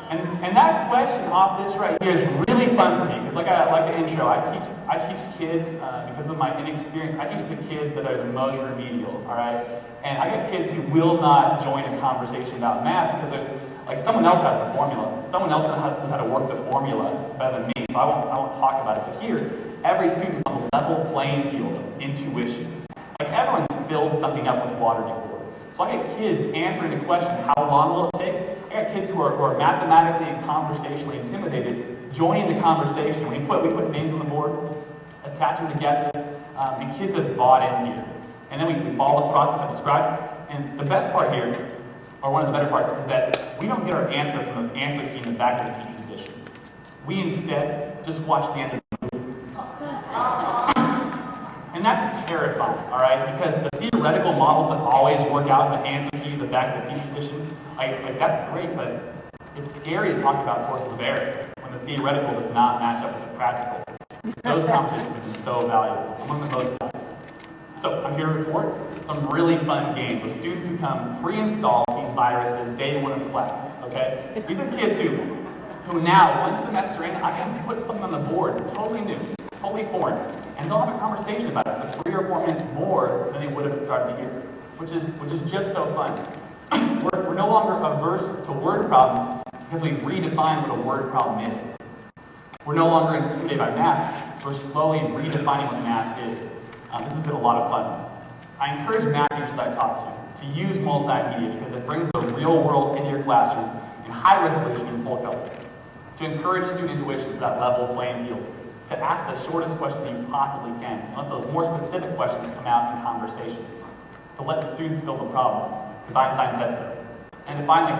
And that question off this right here is really fun for me, because like the intro, I teach kids, because of my inexperience, I teach the kids that are the most remedial, all right? And I got kids who will not join a conversation about math because there's, like, someone else has the formula. Someone else knows how to work the formula better than me, so I won't talk about it. But here, every student's on a level playing field of intuition. Like, everyone's filled something up with water before. So I get kids answering the question, how long will it take? I got kids who are mathematically and conversationally intimidated, joining the conversation. We put names on the board, attach them to guesses, and kids have bought in here. And then we follow the process I described. And the best part here, or one of the better parts, is that we don't get our answer from the answer key in the back of the teacher's edition. We instead just watch the end of the movie. And that's terrifying, all right? Because the theoretical models that always work out in the answer key in the back of the teacher's edition, like that's great, but it's scary to talk about sources of error when the theoretical does not match up with the practical. Those conversations have been so valuable, among the most valuable. So I'm here to report some really fun games with students who come pre-install these viruses day one of class, okay? These are kids who now, one semester in, I can put something on the board, totally new, totally foreign, and they'll have a conversation about it for 3 or 4 minutes more than they would have at the start of the year, which is just so fun. We're no longer averse to word problems because we've redefined what a word problem is. We're no longer intimidated by math, so we're slowly redefining what math is. This has been a lot of fun. I encourage math teachers that I talk to use multimedia because it brings the real world into your classroom in high resolution and full color. To encourage student intuition to that level playing field. To ask the shortest question you possibly can. And let those more specific questions come out in conversation. To let students build the problem, because Einstein said so. And to finally,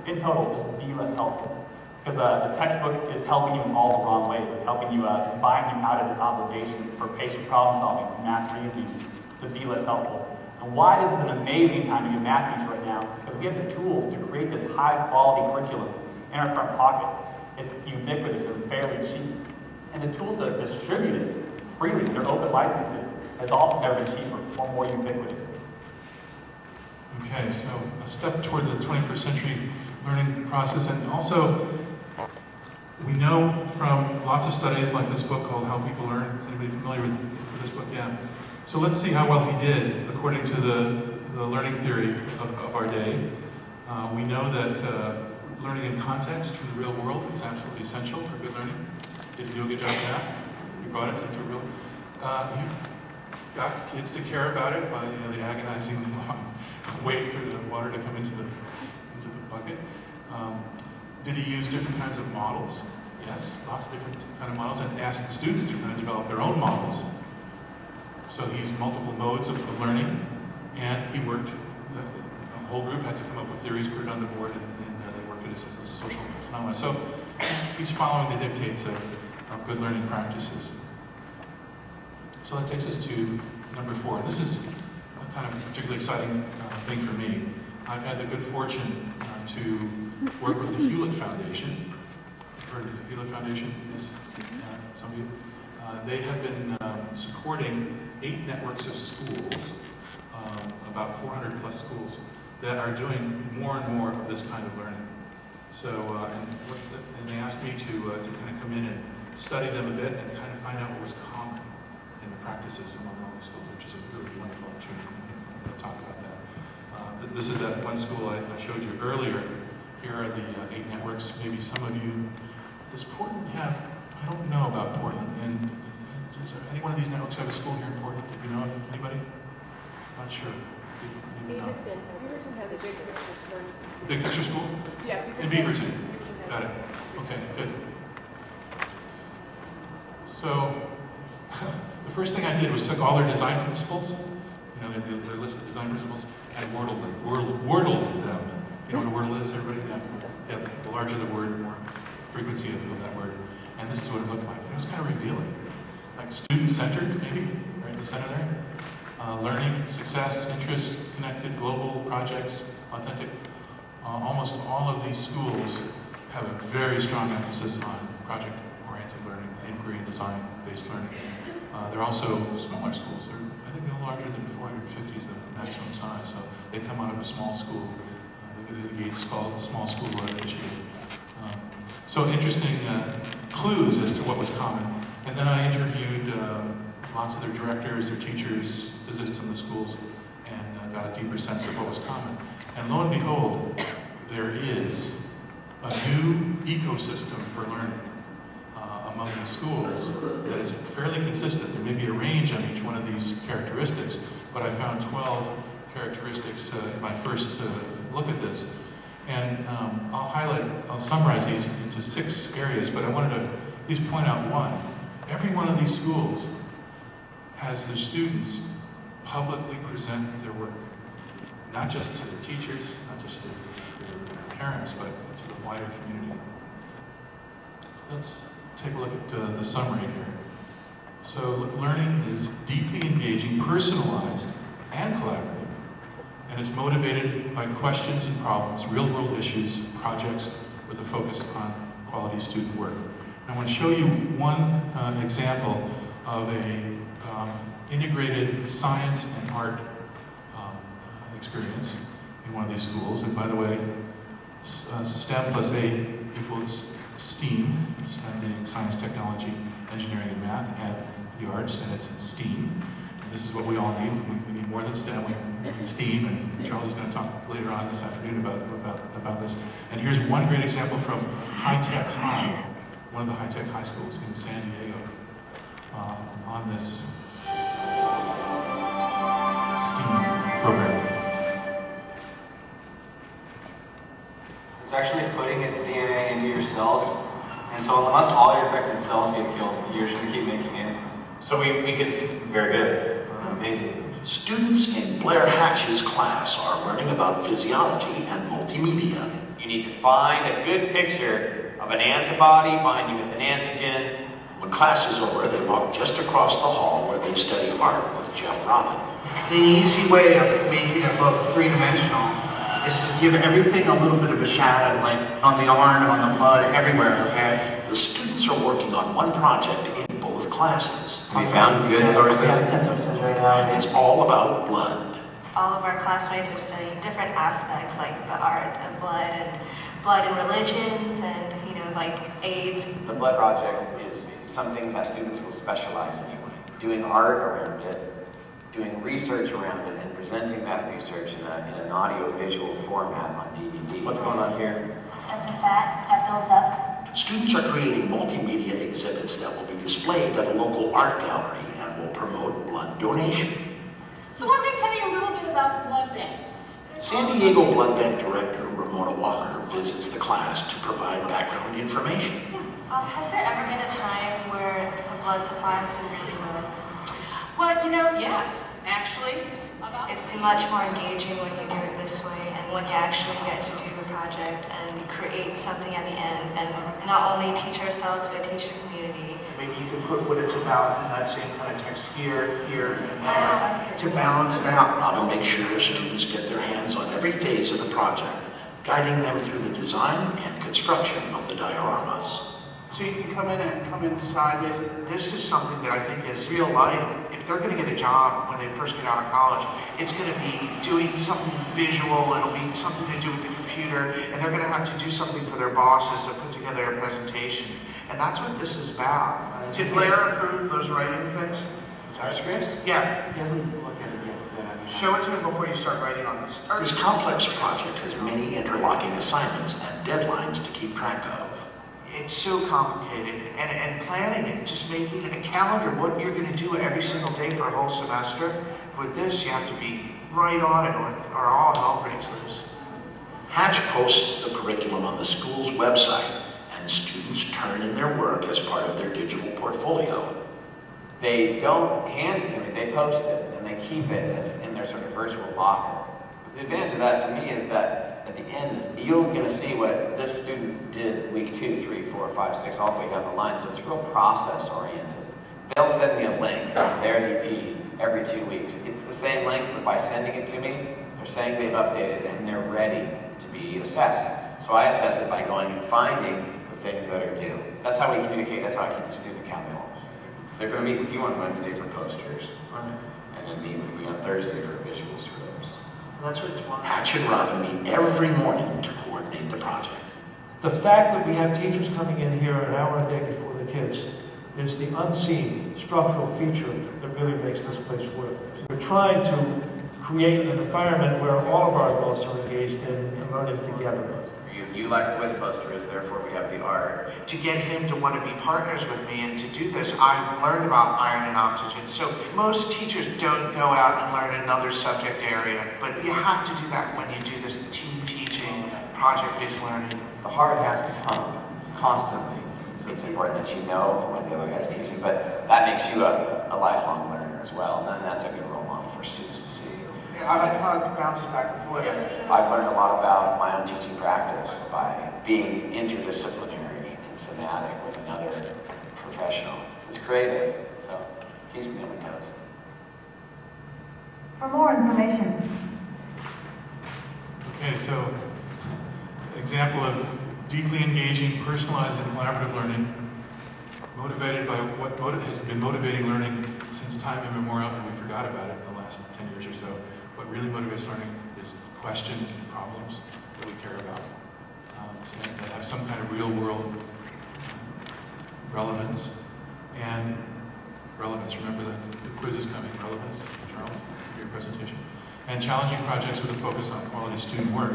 in total, just be less helpful. Because the textbook is helping you in all the wrong ways. It's helping you, it's buying you out of an obligation for patient problem solving, for math reasoning, to be less helpful. And why this is an amazing time to be a math teacher right now is because we have the tools to create this high quality curriculum in our front pocket. It's ubiquitous and fairly cheap. And the tools to distribute it freely, their open licenses, has also never been cheaper or more ubiquitous. Okay, so a step toward the 21st century learning process, and also we know from lots of studies like this book called How People Learn. Is anybody familiar with this book? Yeah. So let's see how well he did according to the learning theory of our day. We know that learning in context from the real world is absolutely essential for good learning. Did he do a good job of that? He brought it into real. He got kids to care about it by the agonizing long wait for the water to come into the bucket. Did he use different kinds of models? Yes, lots of different kind of models, and asked the students to kind of develop their own models. So he used multiple modes of learning, and he worked, the whole group had to come up with theories, put it on the board, and they worked it as a social phenomenon. So he's following the dictates of good learning practices. So that takes us to number 4. This is a kind of particularly exciting thing for me. I've had the good fortune to work with the Hewlett Foundation. Heard of the Hewlett Foundation? Yes, some of you. They have been supporting 8 networks of schools, about 400 plus schools, that are doing more and more of this kind of learning. So, and they asked me to kind of come in and study them a bit and kind of find out what was common in the practices among all the schools, which is a really wonderful opportunity to talk about that. This is that one school I showed you earlier. Here are the 8 networks. Maybe some of you, does Portland have, I don't know about Portland, and does any one of these networks have a school here in Portland? Do you know anybody? Not sure. Beaverton has a big picture school. A big picture school? Yeah. In Beaverton. Got it. Okay, good. So, the first thing I did was took all their design principles, their list of design principles, and wordled them. You know what a wordle is, everybody? Yeah, the larger the word, the more frequency of that word. And this is what it looked like. It was kind of revealing. Like student-centered, maybe, right in the center there. Learning, success, interest, connected, global, projects, authentic. Almost all of these schools have a very strong emphasis on project-oriented learning, inquiry and design-based learning. They're also smaller schools. They're, I think, no larger than 450 is the maximum size. So they come out of a small school. The Gates Small School Initiative. So interesting clues as to what was common. And then I interviewed lots of their directors, their teachers, visited some of the schools, and got a deeper sense of what was common. And lo and behold, there is a new ecosystem for learning among these schools that is fairly consistent. There may be a range on each one of these characteristics, but I found 12 characteristics in my first look at this. And I'll summarize these into 6 areas, but I wanted to at least point out one. Every one of these schools has their students publicly present their work, not just to the teachers, not just to their parents, but to the wider community. Let's take a look at the summary here. So learning is deeply engaging, personalized, and collaborative. And it's motivated by questions and problems, real-world issues, projects with a focus on quality student work. And I want to show you one example of a integrated science and art experience in one of these schools. And by the way, STEM plus A equals STEAM, STEM being science, technology, engineering, and math, add the arts, and it's STEAM. This is what we all need. We need more than STEM, we need STEAM, and Charles is going to talk later on this afternoon about this. And here's one great example from High Tech High, one of the high tech high schools in San Diego, on this STEAM program. It's actually putting its DNA into your cells, and so unless all your affected cells get killed, you're just going to keep making it. So we can, very good, amazing. Students in Blair Hatch's class are learning about physiology and multimedia. You need to find a good picture of an antibody binding with an antigen. When class is over, they walk just across the hall where they study art with Jeff Robin. The easy way of making it look three-dimensional is to give everything a little bit of a shadow, like on the yarn, on the blood, everywhere, okay? The students are working on one project in both classes. We found good sources. We have 10 sources right now. And it's all about blood. All of our classmates are studying different aspects, like the art of blood and religions, and like AIDS. The blood project is something that students will specialize in anyway. Doing art around it, doing research around it, and presenting that research in an audio-visual format on DVD. What's going on here? That's the fat that builds up. Students are creating multimedia exhibits that will be displayed at a local art gallery and will promote blood donation. So let me tell you a little bit about the blood bank. San Diego Blood Bank Director Ramona Walker visits the class to provide background information. Has there ever been a time where the blood supply has been really low? Well, yes, actually. It's much more engaging when you do it this way, and when you actually get to do the project and create something at the end, and not only teach ourselves, but teach the community. Maybe you can put what it's about in that same kind of text here, and there, to balance it out. Robin makes sure students get their hands on every phase of the project, guiding them through the design and construction of the dioramas. So you can come in sideways. This is something that I think is real life. If they're going to get a job when they first get out of college, it's going to be doing something visual, it'll be something to do with the computer, and they're going to have to do something for their bosses to put together a presentation. And that's what this is about. Did Blair approve those writing things? Our scripts? Yeah. He hasn't looked at it yet. Show it to me before you start writing on this. This complex project has many interlocking assignments and deadlines to keep track of. It's so complicated, and planning it, just making it a calendar, what you're going to do every single day for a whole semester. With this, you have to be right on it, or all hell breaks loose. Hatch posts the curriculum on the school's website, and students turn in their work as part of their digital portfolio. They don't hand it to me, they post it, and they keep it as in their sort of virtual locker. The advantage of that for me is that at the end, you're going to see what this student did week 2, 3, 4, 5, 6, all the way down the line. So it's real process oriented. They'll send me a link to their DP every 2 weeks. It's the same link, but by sending it to me, they're saying they've updated and they're ready to be assessed. So I assess it by going and finding the things that are due. That's how we communicate. That's how I keep the student accountable. They're going to meet with you on Wednesday for posters, and then meet with me on Thursday for visual scripts. That's what it's Hatch and Robin meet every morning to coordinate the project. The fact that we have teachers coming in here an hour a day before the kids is the unseen structural feature that really makes this place work. We're trying to create an environment where all of our adults are engaged in learning together. You like the way the poster is, therefore we have the art. To get him to want to be partners with me and to do this, I've learned about iron and oxygen. So most teachers don't go out and learn another subject area, but you have to do that when you do this team teaching, project-based learning. The heart has to pump constantly, so it's important that you know when the other guy's teaching, but that makes you a lifelong learner as well, and then that's a good role model for students to see. Yeah, I like how it bounces back and forth. I've learned a lot about my own teaching practice by being interdisciplinary and thematic with another professional. It's creative, so it keeps me on my toes. For more information. Okay, so example of deeply engaging, personalized, and collaborative learning, motivated by what has been motivating learning since time immemorial, and we forgot about it in the last 10 years or so. What really motivates learning is questions and problems that we care about, so that have some kind of real-world relevance. And relevance, remember the quiz is coming. Relevance, Charles, for your presentation. And challenging projects with a focus on quality student work.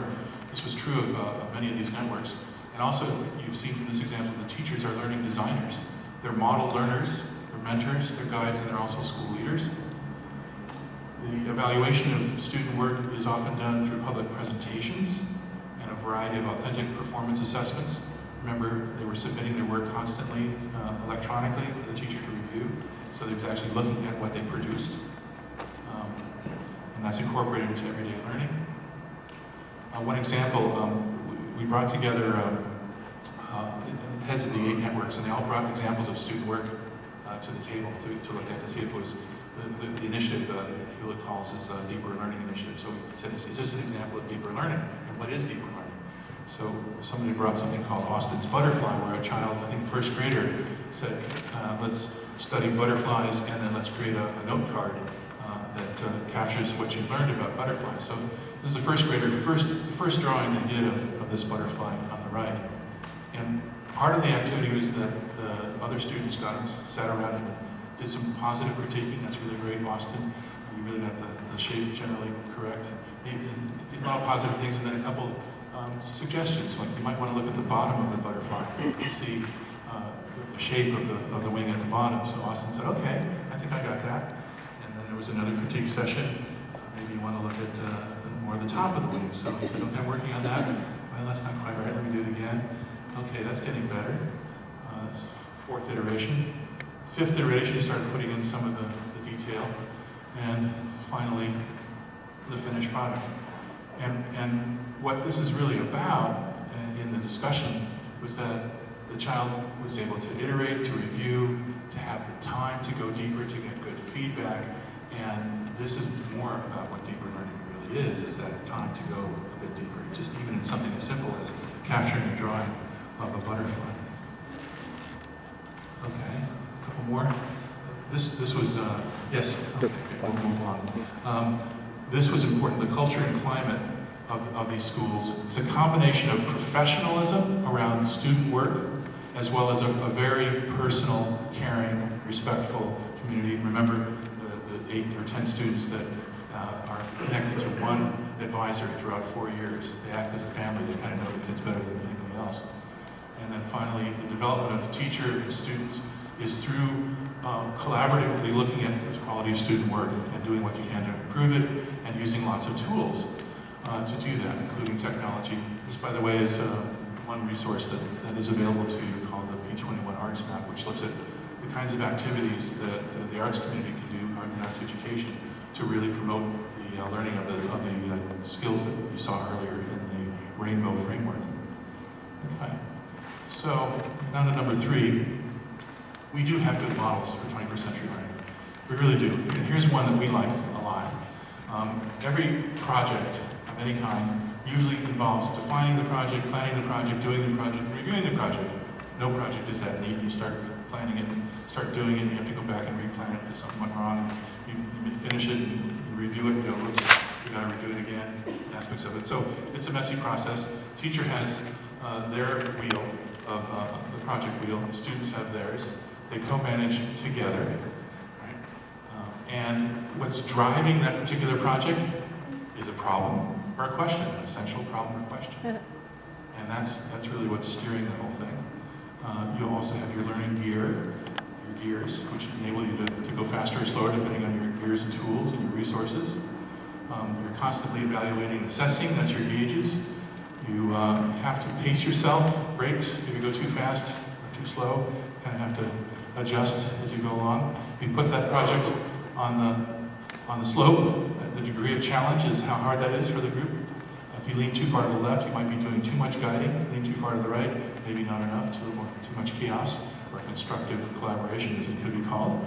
This was true of many of these networks. And also, you've seen from this example, the teachers are learning designers. They're model learners, they're mentors, they're guides, and they're also school leaders. The evaluation of student work is often done through public presentations and a variety of authentic performance assessments. Remember, they were submitting their work constantly electronically for the teacher to review, so they was actually looking at what they produced. And that's incorporated into everyday learning. One example, we brought together heads of the 8 networks, and they all brought examples of student work to the table to look at to see if it was the initiative, Hewlett calls is a deeper learning initiative. So we said, is this an example of deeper learning? And what is deeper learning? So somebody brought something called Austin's Butterfly, where a child, I think first grader, said, let's study butterflies and then let's create a note card that captures what you've learned about butterflies. So this is the first grader, the first drawing they did of this butterfly on the right. And part of the activity was that the other students sat around and did some positive critiquing. That's really great, Austin. You really got the shape generally correct. And did a lot of positive things, and then a couple suggestions, like you might want to look at the bottom of the butterfly to see the shape of the wing at the bottom. So Austin said, okay, I think I got that. And then there was another critique session. Maybe you want to look at more the top of the wing. So he said, okay, I'm working on that. Well, that's not quite right. Let me do it again. Okay, that's getting better. That's 4th iteration. 5th iteration, you start putting in some of the detail. And finally, the finished product. And what this is really about in the discussion was that the child was able to iterate, to review, to have the time to go deeper, to get good feedback. And this is more about what deeper learning really is that time to go a bit deeper, just even in something as simple as capturing a drawing of a butterfly. Okay, a couple more. This was, yes, okay, we'll move on. This was important, the culture and climate of these schools. It's a combination of professionalism around student work, as well as a very personal, caring, respectful community. Remember the 8 or 10 students that are connected to one advisor throughout 4 years. They act as a family, they kind of know the kids better than anybody else. And then finally, the development of teacher and students is through collaboratively looking at the quality of student work and doing what you can to improve it, and using lots of tools to do that, including technology. This, by the way, is one resource that is available to you called the P21 Arts Map, which looks at the kinds of activities that the arts community can do, art and arts education, to really promote the learning of the skills that you saw earlier in the Rainbow Framework. Okay. So, now to number 3. We do have good models for 21st century learning. We really do. And here's one that we like a lot. Every project of any kind usually involves defining the project, planning the project, doing the project, and reviewing the project. No project is that neat. You start planning it, start doing it, and you have to go back and replan it because something went wrong. You finish it, and you review it, and go, oops, you gotta redo it again, aspects of it. So it's a messy process. Teacher has their wheel of the project wheel. The students have theirs. They co-manage together. Right? And what's driving that particular project is a problem or a question, an essential problem or question. And that's really what's steering the whole thing. You'll also have your learning gear, your gears, which enable you to go faster or slower depending on your gears and tools and your resources. You're constantly evaluating and assessing, that's your gauges. You have to pace yourself, brakes, if you go too fast or too slow, you kind of have to adjust as you go along. You put that project on the slope. The degree of challenge is how hard that is for the group. If you lean too far to the left, you might be doing too much guiding. Lean too far to the right, maybe not enough, too much chaos, or constructive collaboration as it could be called.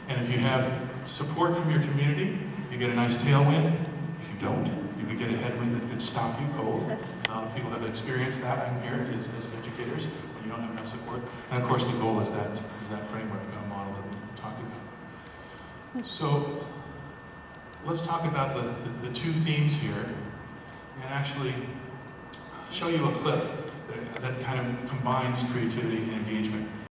And if you have support from your community, you get a nice tailwind. If you don't, you could get a headwind that could stop you cold. A lot of people have experienced that, I'm here, as educators, when you don't have enough support. And of course the goal is that framework model that we talked about. So let's talk about the two themes here, and actually show you a clip that kind of combines creativity and engagement.